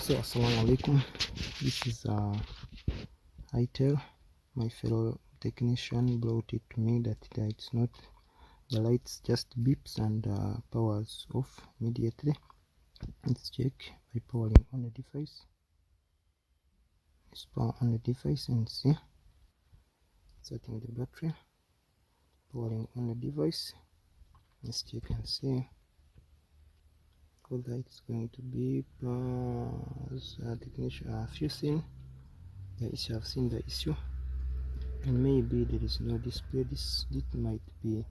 So assalamu alaikum, this is itel. My fellow technician brought it to me that it's not, the lights just beeps and powers off immediately. Let's check by powering on the device. Let's power on the device and see. Setting the battery, powering on the device. Let's check and see whether it's going to beep. As a technician, if you seen the issue, I've seen the issue, and maybe there is no display. This might be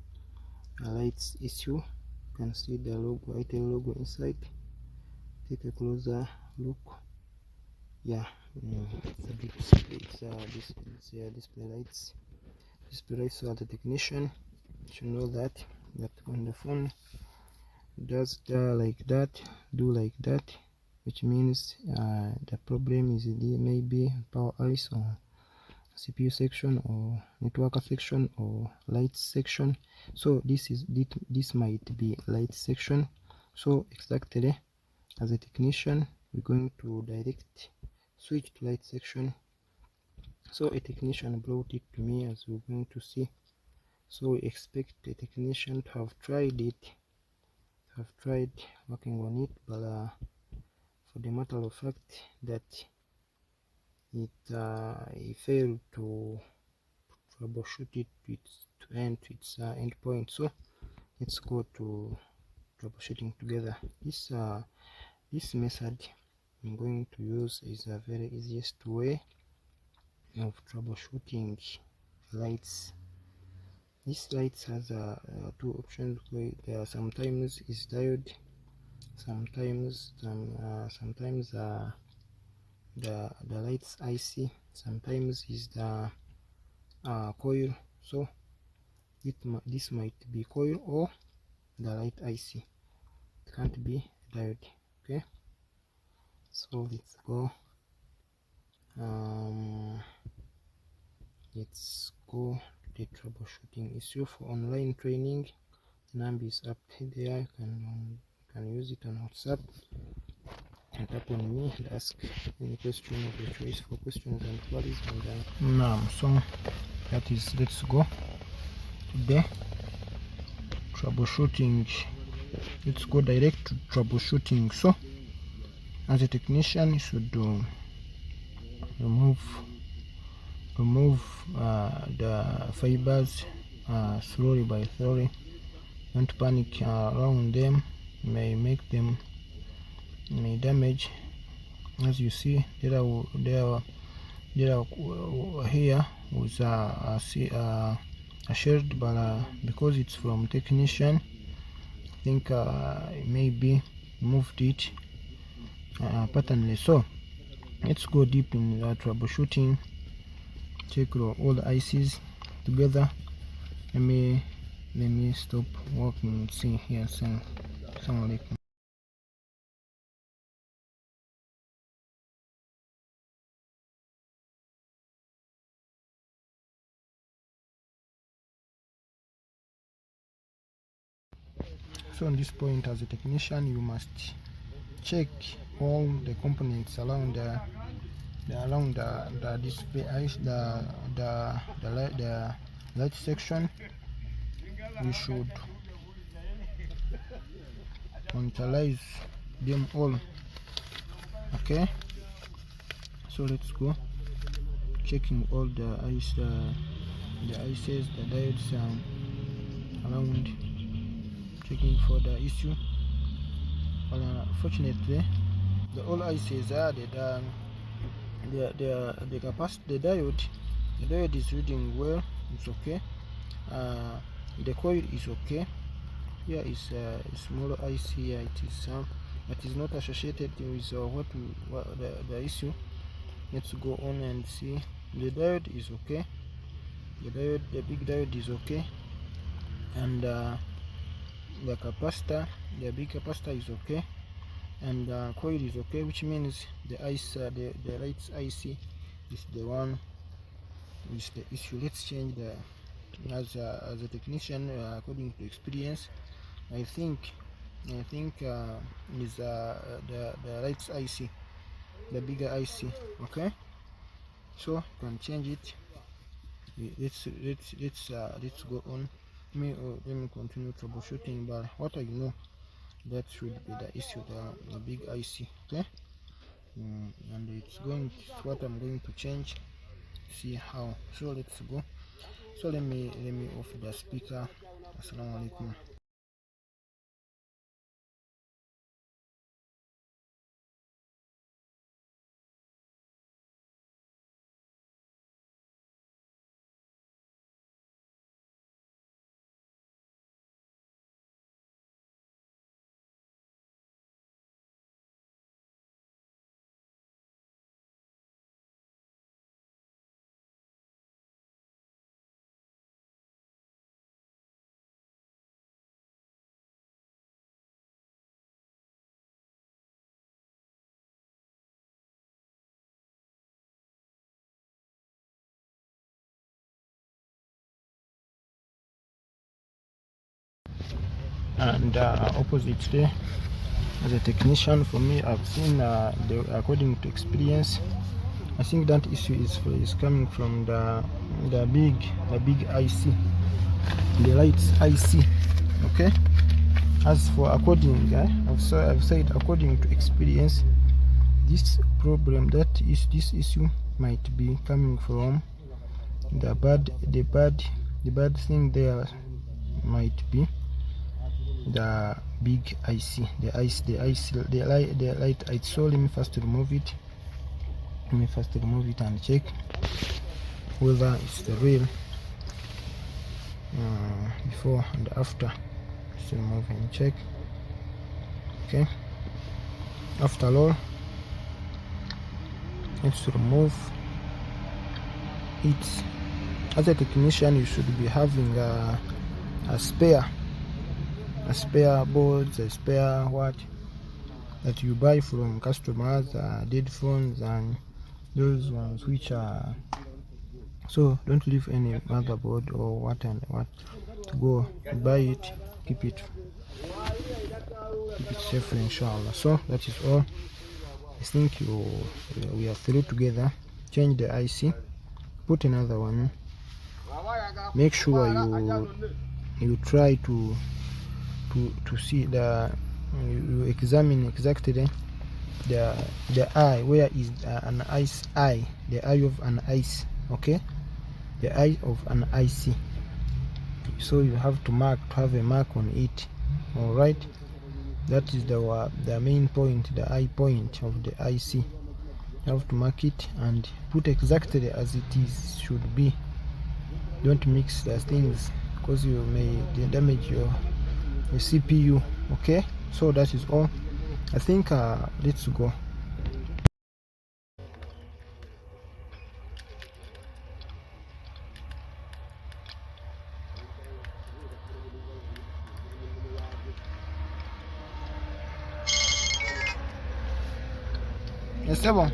a lights issue. You can see the logo, itel logo inside. Take a closer look. Yeah, it's a big display. It's display lights. So as a technician, you should know that when the phone does like that, which means the problem is maybe power ice or CPU section or network section or light section. So this might be light section. So exactly, as a technician, we're going to direct switch to light section. So a technician brought it to me, as we're going to see. So we expect the technician to have tried working on it, but for the matter of fact that he failed to troubleshoot it to its end point. So let's go to troubleshooting together. This method I'm going to use is a very easiest way of troubleshooting lights. This lights has two options. There sometimes is diode, sometimes the lights IC, sometimes is the coil. So this might be coil or the light IC. It can't be diode. Okay, so let's go. Let's go to the troubleshooting issue. For online training, the number is up there. You can use it on WhatsApp and tap on me and ask any question of your choice for questions and queries. And now, so that is, let's go to the troubleshooting. Let's go direct to troubleshooting. So as a technician, you should remove the fibers slowly by slowly. Don't panic around them, may make them may damage. As you see, there are here with a shirt, but because it's from technician, I think maybe moved it patternly. So let's go deep in troubleshooting. Check all the ICs together. Let me stop working and see here. Assalamu alaikum. So on this point, as a technician, you must check all the components around the display ice, the light section. We should monitorize them all. Okay, so let's go checking all the ice, the ICs, the diodes around, checking for the issue. But unfortunately, the all ICs are the capacity, the diode is reading well. It's okay. The coil is okay. Here is a small IC. Here it is that is not associated with what the issue. Let's go on and see. The diode is okay. The big diode is okay, and the capacitor, the big capacitor is okay, and the coil is okay, which means the lights IC is the one with the issue. Let's change the as a technician, according to experience, I think is the lights IC. the bigger IC. Okay, so you can change it. Let's go on. Let me continue troubleshooting, but what I know, that should be the issue, the big IC. Okay, and it's what I'm going to change, see how. So let's go. So let me off the speaker. Assalamu alaikum. And opposite there, as a technician, for me, I've seen according to experience, I think that issue is coming from the big IC, the lights IC. Okay, as for according, I've said according to experience, this problem, that is this issue might be coming from the bad thing there, might be the big IC, the light. So let me first remove it. And check whether it's the real before and after. Just remove and check. Okay, after all, let's remove it. As a technician, you should be having a spare boards, a spare what that you buy from customers, dead phones and those ones which are, so don't leave any motherboard or what and what to go buy it. Keep it safe, inshallah. So that is all. I think we are through together. Change the IC, put another one. Make sure you try to see you examine exactly the eye, where is an eye, the eye of an ice. Okay, the eye of an IC. So you have to have a mark on it. All right, that is the main point, the eye point of the IC. You have to mark it and put exactly as it should be. Don't mix the things, because you may damage your CPU. Okay, so that is all. I think let's go. C'est bon.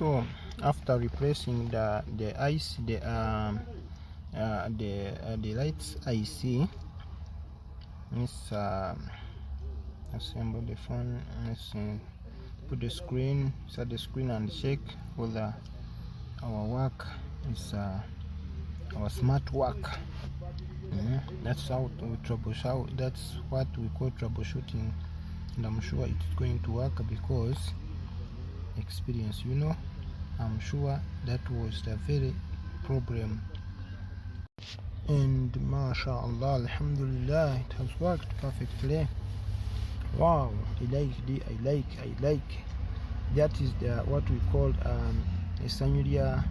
So after replacing the lights IC, let's assemble the phone. Let's put the screen, set the screen, and check whether our work is our smart work. That's how we troubleshoot. That's what we call troubleshooting, and I'm sure it's going to work because experience. I'm sure that was the very problem, and mashallah, alhamdulillah, it has worked perfectly. Wow, I like. That is the what we call a Sanyuria